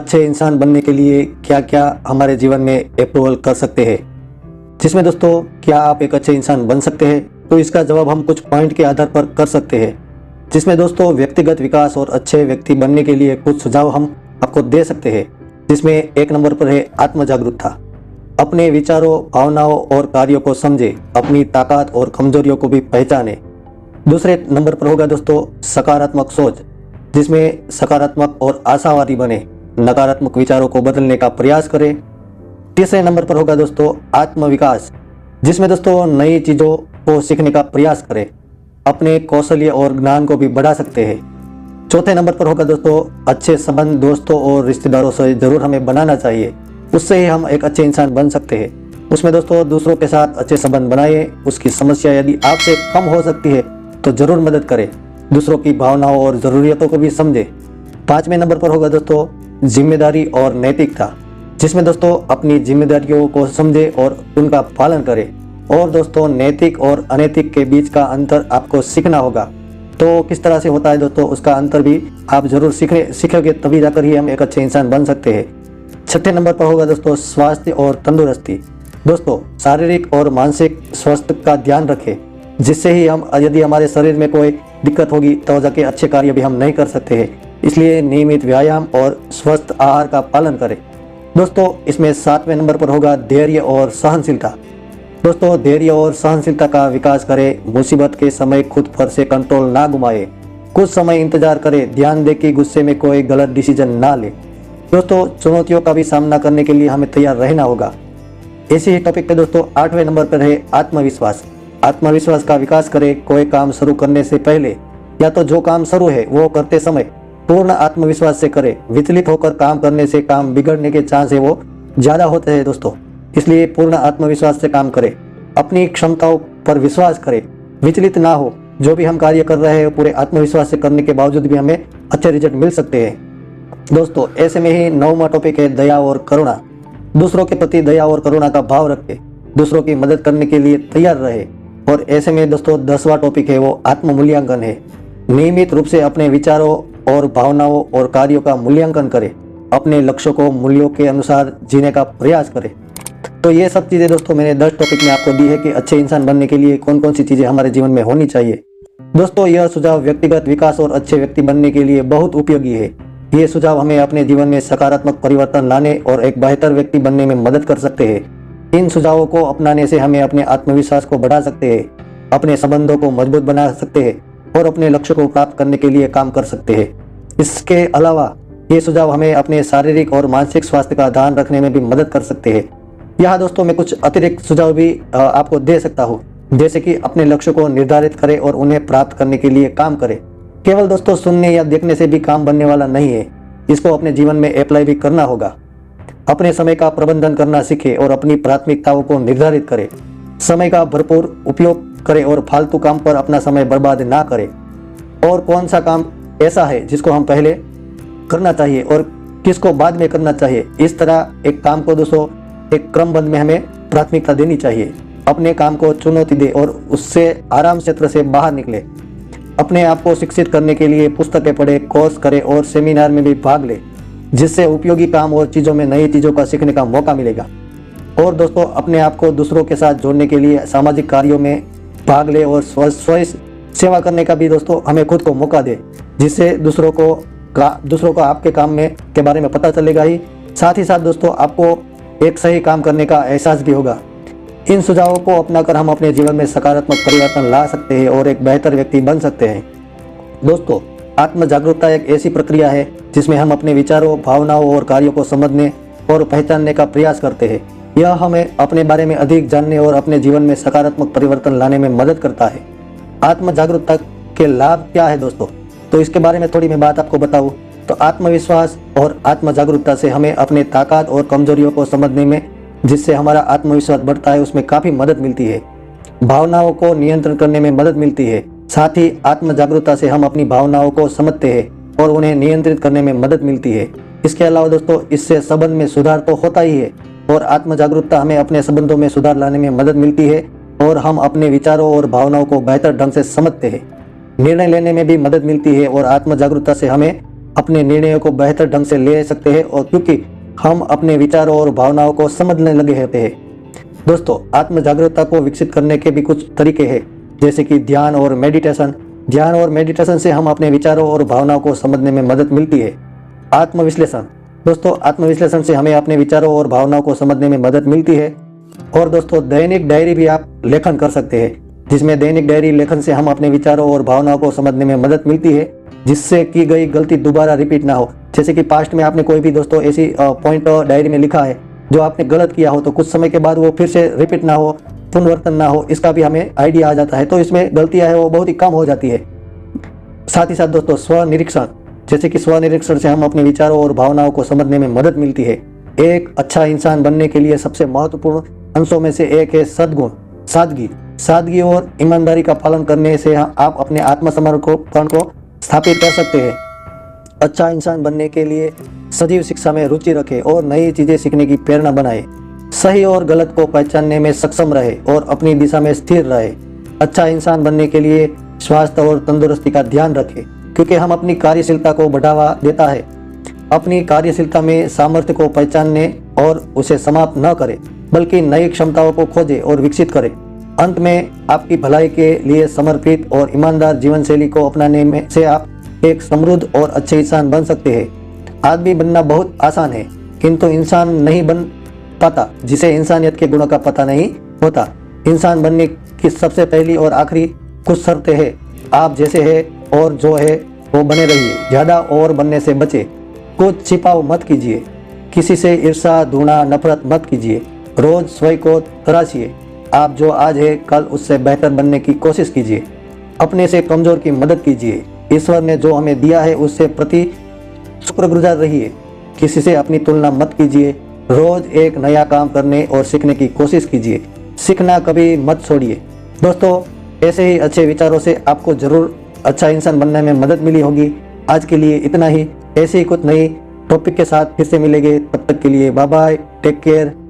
अच्छे इंसान बनने के लिए क्या क्या हमारे जीवन में अप्रूवल कर सकते हैं, जिसमें दोस्तों क्या आप एक अच्छे इंसान बन सकते हैं, तो इसका जवाब हम कुछ पॉइंट के आधार पर कर सकते हैं। जिसमें दोस्तों व्यक्तिगत विकास और अच्छे व्यक्ति बनने के लिए कुछ सुझाव हम आपको दे सकते हैं। जिसमें 1 नंबर पर है आत्म जागरूकता। अपने विचारों, भावनाओं और कार्यों को समझे, अपनी ताकत और कमजोरियों को भी पहचाने। दूसरे नंबर पर होगा दोस्तों सकारात्मक सोच, जिसमें सकारात्मक और आशावादी बने, नकारात्मक विचारों को बदलने का प्रयास करें। तीसरे नंबर पर होगा दोस्तों आत्मविकास, जिसमें दोस्तों नई चीज़ों को सीखने का प्रयास करें, अपने कौशल्य और ज्ञान को भी बढ़ा सकते हैं। चौथे नंबर पर होगा दोस्तों अच्छे संबंध दोस्तों और रिश्तेदारों से जरूर हमें बनाना चाहिए, उससे ही हम एक अच्छे इंसान बन सकते हैं। उसमें दोस्तों दूसरों के साथ अच्छे संबंध बनाइए, उसकी समस्या यदि आपसे कम हो सकती है तो जरूर मदद करें, दूसरों की भावनाओं और ज़रूरियतों को भी समझें। 5वें नंबर पर होगा दोस्तों जिम्मेदारी और नैतिकता, जिसमें दोस्तों अपनी जिम्मेदारियों को समझें और उनका पालन करें। और दोस्तों नैतिक और अनैतिक के बीच का अंतर आपको सीखना होगा। तो किस तरह से होता है दोस्तों, उसका अंतर भी आप जरूर सीखोगे, तभी जाकर ही हम एक अच्छे इंसान बन सकते हैं। 6ठे नंबर पर होगा दोस्तों स्वास्थ्य और तंदुरुस्ती। दोस्तों शारीरिक और मानसिक स्वास्थ्य का ध्यान रखें, जिससे ही हम यदि हमारे शरीर में कोई दिक्कत होगी तो जाके अच्छे कार्य भी हम नहीं कर सकते हैं। इसलिए नियमित व्यायाम और स्वस्थ आहार का पालन करें। दोस्तों इसमें 7वें नंबर पर होगा धैर्य और सहनशीलता। दोस्तों धैर्य और सहनशीलता का विकास करें, मुसीबत के समय खुद पर से कंट्रोल ना घुमाए, कुछ समय इंतजार करें, ध्यान दे कि गुस्से में कोई गलत डिसीजन ना ले। दोस्तों चुनौतियों का भी सामना करने के लिए हमें तैयार रहना होगा। इसी ही टॉपिक पे दोस्तों 8वें नंबर पर है आत्मविश्वास। आत्मविश्वास का विकास करें, कोई काम शुरू करने से पहले या तो जो काम शुरू है वो करते समय पूर्ण आत्मविश्वास से करें। विचलित होकर काम करने से काम बिगड़ने के चांस है वो ज़्यादा होते हैं दोस्तों, इसलिए पूर्ण आत्मविश्वास से काम करें। अपनी क्षमताओं पर विश्वास करें, विचलित ना हो। जो भी हम कार्य कर रहे हैं पूरे आत्मविश्वास से करने के बावजूद भी हमें अच्छे रिजल्ट मिल सकते हैं। दोस्तों ऐसे में ही 9वां टॉपिक है दया और करुणा। दूसरों के प्रति दया और करुणा का भाव रखें, दूसरों की मदद करने के लिए तैयार रहे। और ऐसे में दोस्तों 10वां टॉपिक है वो आत्म मूल्यांकन है। नियमित रूप से अपने विचारों और भावनाओं और कार्यों का मूल्यांकन करें, अपने लक्ष्यों को मूल्यों के अनुसार जीने का प्रयास करें। तो ये सब चीज़ें दोस्तों मैंने 10 टॉपिक में आपको दी है कि अच्छे इंसान बनने के लिए कौन कौन सी चीज़ें हमारे जीवन में होनी चाहिए। दोस्तों यह सुझाव व्यक्तिगत विकास और अच्छे व्यक्ति बनने के लिए बहुत उपयोगी है। ये सुझाव हमें अपने जीवन में सकारात्मक परिवर्तन लाने और एक बेहतर व्यक्ति बनने में मदद कर सकते हैं। इन सुझावों को अपनाने से हमें अपने आत्मविश्वास को बढ़ा सकते हैं, अपने संबंधों को मजबूत बना सकते हैं और अपने लक्ष्य को प्राप्त करने के लिए काम कर सकते हैं। इसके अलावा ये सुझाव हमें अपने शारीरिक और मानसिक स्वास्थ्य का ध्यान रखने में भी मदद कर सकते हैं। यहाँ दोस्तों मैं कुछ अतिरिक्त सुझाव भी आपको दे सकता हूँ, जैसे कि अपने लक्ष्य को निर्धारित करें और उन्हें प्राप्त करने के लिए काम करें। केवल दोस्तों सुनने या देखने से भी काम बनने वाला नहीं है, इसको अपने जीवन में अप्लाई भी करना होगा। अपने समय का प्रबंधन करना सीखें और अपनी प्राथमिकताओं को निर्धारित करें। समय का भरपूर उपयोग करें और फालतू काम पर अपना समय बर्बाद ना करें। और कौन सा काम ऐसा है जिसको हम पहले करना चाहिए और किसको बाद में करना चाहिए, इस तरह एक काम को दोस्तों एक क्रमबद्ध में हमें प्राथमिकता देनी चाहिए। अपने काम को चुनौती दे और उससे आराम क्षेत्र से बाहर निकले। अपने आप को शिक्षित करने के लिए पुस्तकें पढ़े, कोर्स करें और सेमिनार में भी भाग ले, जिससे उपयोगी काम और चीज़ों में नई चीज़ों का सीखने का मौका मिलेगा। और दोस्तों अपने आप को दूसरों के साथ जोड़ने के लिए सामाजिक कार्यों में भाग ले और स्वयं सेवा करने का भी दोस्तों हमें खुद को मौका दे, जिससे दूसरों को आपके काम में के बारे में पता चलेगा ही साथ दोस्तों आपको एक सही काम करने का एहसास भी होगा। इन सुझावों को अपनाकर हम अपने जीवन में सकारात्मक परिवर्तन ला सकते हैं और एक बेहतर व्यक्ति बन सकते हैं। दोस्तों आत्म जागरूकता एक ऐसी प्रक्रिया है जिसमें हम अपने विचारों, भावनाओं और कार्यों को समझने और पहचानने का प्रयास करते हैं। यह हमें अपने बारे में अधिक जानने और अपने जीवन में सकारात्मक परिवर्तन लाने में मदद करता है। आत्म जागरूकता के लाभ क्या है दोस्तों, तो इसके बारे में थोड़ी मैं बात आपको बताऊं तो आत्मविश्वास और आत्म जागरूकता से हमें अपने ताकत और कमजोरियों को समझने में, जिससे हमारा आत्मविश्वास बढ़ता है, उसमें काफ़ी मदद मिलती है। भावनाओं को नियंत्रण करने में मदद मिलती है। साथ ही आत्म जागरूकता से हम अपनी भावनाओं को समझते हैं और उन्हें नियंत्रित करने में मदद मिलती है। इसके अलावा दोस्तों इससे संबंध में सुधार तो होता ही है और आत्म जागरूकता हमें अपने संबंधों में सुधार लाने में मदद मिलती है और हम अपने विचारों और भावनाओं को बेहतर ढंग से समझते हैं। निर्णय लेने में भी मदद मिलती है और आत्म जागरूकता से हमें अपने निर्णयों को बेहतर ढंग से ले सकते हैं, और क्योंकि हम अपने विचारों और भावनाओं को समझने लगे होते हैं। दोस्तों, आत्म जागरूकता को विकसित करने के भी कुछ तरीके हैं, जैसे कि ध्यान और मेडिटेशन। ध्यान और मेडिटेशन से हम अपने विचारों और भावनाओं को समझने में मदद मिलती है। आत्मविश्लेषण। दोस्तों, आत्मविश्लेषण से हमें अपने विचारों और भावनाओं को समझने में मदद मिलती है। और दोस्तों, दैनिक डायरी भी आप लेखन कर सकते हैं, जिसमें दैनिक डायरी लेखन से हम अपने विचारों और भावनाओं को समझने में मदद मिलती है, जिससे की गई गलती दोबारा रिपीट ना हो। जैसे कि पास्ट में आपने कोई भी दोस्तों ऐसी पॉइंट डायरी में लिखा है जो आपने गलत किया हो, तो कुछ समय के बाद वो फिर से रिपीट ना हो, पुनर्वर्तन ना हो, इसका भी हमें आइडिया आ जाता है, तो इसमें गलतियां है वो बहुत ही कम हो जाती है। साथ ही साथ दोस्तों, स्वनिरीक्षण। जैसे कि स्वनिरीक्षण से हम अपने विचारों और भावनाओं को समझने में मदद मिलती है। एक अच्छा इंसान बनने के लिए सबसे महत्वपूर्ण अंशों में से एक है सद्गुण, सादगी। सादगी और ईमानदारी का पालन करने से आप अपने आत्मसमर्पण को स्थापित कर सकते हैं। अच्छा इंसान बनने के लिए सजीव शिक्षा में रुचि रखें और नई चीजें सीखने की प्रेरणा बनाए। सही और गलत को पहचानने में सक्षम रहे और अपनी दिशा में स्थिर रहे। अच्छा इंसान बनने के लिए स्वास्थ्य और तंदुरुस्ती का ध्यान रखें, क्योंकि हम अपनी कार्यशीलता को बढ़ावा देता है। अपनी कार्यशीलता में सामर्थ्य को पहचानने और उसे समाप्त न करें, बल्कि नई क्षमताओं को खोजें और विकसित करें। अंत में, आपकी भलाई के लिए समर्पित और ईमानदार जीवन शैली को अपनाने में से आप एक समृद्ध और अच्छे इंसान बन सकते हैं। आदमी बनना बहुत आसान है, किंतु इंसान नहीं बन पाता जिसे इंसानियत के गुणों का पता नहीं होता। इंसान बनने की सबसे पहली और आखिरी कुछ शर्तें हैं। आप जैसे है और जो है वो बने रहिए। ज्यादा और बनने से बचे। कुछ छिपाव मत कीजिए। किसी से ईर्ष्या, घृणा, नफरत मत कीजिए। रोज स्वयं को तराशिए। आप जो आज है, कल उससे बेहतर बनने की कोशिश कीजिए। अपने से कमजोर की मदद कीजिए। ईश्वर ने जो हमें दिया है उससे प्रति शुक्रगुजार रहिए। किसी से अपनी तुलना मत कीजिए। रोज एक नया काम करने और सीखने की कोशिश कीजिए। सीखना कभी मत छोड़िए। दोस्तों, ऐसे ही अच्छे विचारों से आपको जरूर अच्छा इंसान बनने में मदद मिली होगी। आज के लिए इतना ही। ऐसे ही कुछ नई टॉपिक के साथ फिर से मिलेंगे। तब तक के लिए बाय बाय, टेक केयर।